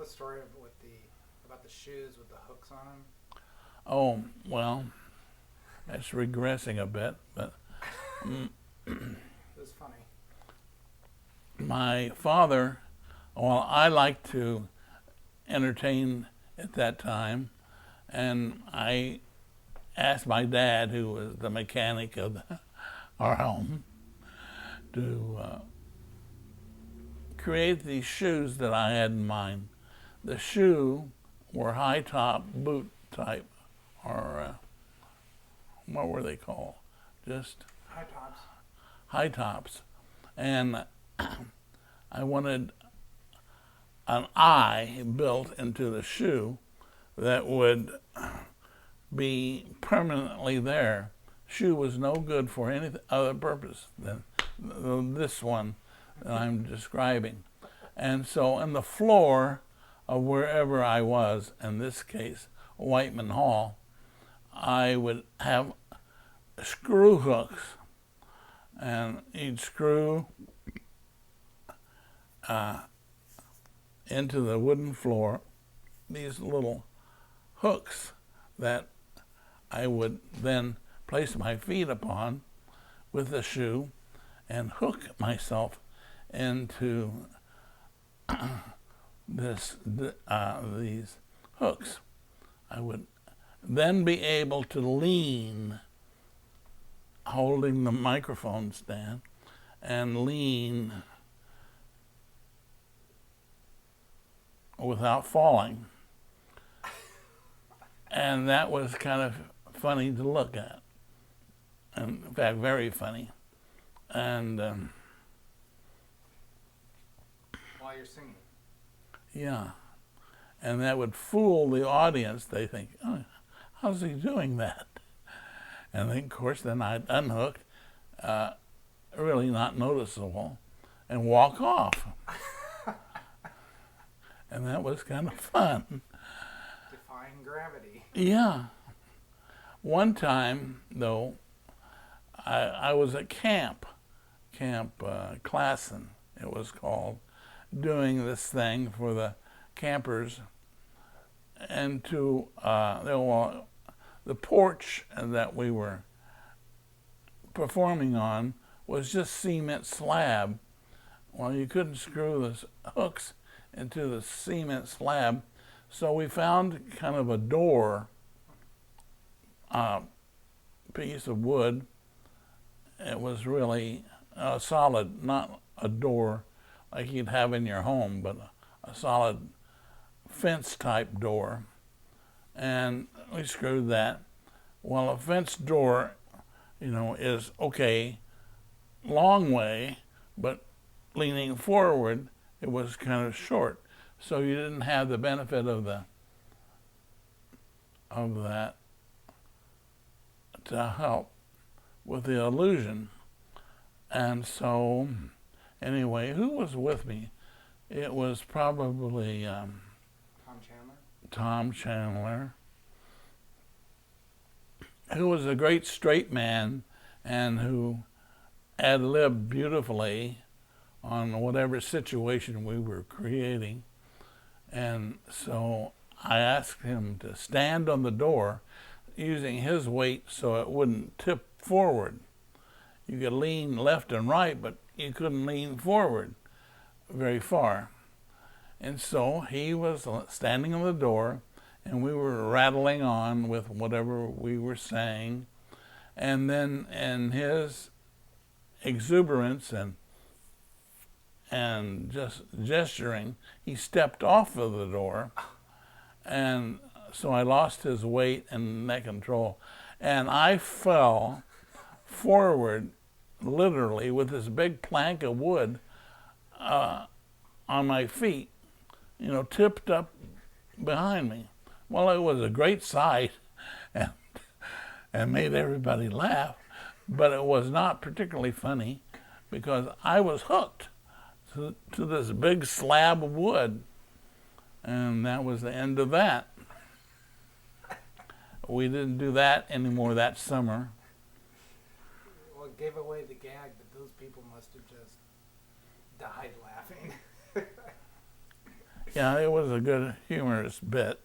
story about the shoes with the hooks on them? Oh, well, that's regressing a bit, but It was funny. my father, well, I liked to entertain at that time, and I asked my dad, who was the mechanic of our home, to create these shoes that I had in mind. The shoe were high top boot type, or what were they called? Just High tops. high tops. And I wanted an eye built into the shoe that would be permanently there. Shoe was no good for any other purpose than this one that I'm describing. And so in the floor of wherever I was, in this case, Whiteman Hall, I would have screw hooks, and each screw into the wooden floor these little hooks that I would then place my feet upon with the shoe and hook myself into these hooks. I would then be able to lean, holding the microphone stand, and lean without falling. And that was kind of funny to look at. And in fact, very funny. And While you're singing. yeah. And that would fool the audience. They think, oh, how's he doing that? And then, of course, then I'd unhook, really not noticeable, and walk off. And that was kind of fun. Defying gravity. Yeah. One time, though, I was at Camp Klassen, it was called, doing this thing for the campers, and the porch that we were performing on was just cement slab. Well, you couldn't screw the hooks into the cement slab, so we found kind of a door, piece of wood. It was really solid, not a door like you'd have in your home, but a solid fence type door. And we screwed that. Well, a fence door, is okay, long way, but leaning forward, it was kind of short. So you didn't have the benefit of that to help with the illusion. And so, anyway, who was with me? It was probably Tom Chandler, who was a great straight man and who ad-libbed beautifully on whatever situation we were creating. And so I asked him to stand on the door using his weight so it wouldn't tip forward. You could lean left and right, but you couldn't lean forward very far. And so he was standing on the door, and we were rattling on with whatever we were saying. And then in his exuberance and just gesturing, he stepped off of the door. And so I lost his weight and neck control. And I fell forward, literally, with this big plank of wood on my feet, tipped up behind me. Well, it was a great sight and made everybody laugh, but it was not particularly funny because I was hooked to this big slab of wood, and that was the end of that. We didn't do that anymore that summer. Well, it gave away the gag, but those people must have just died laughing. Yeah, it was a good humorous bit.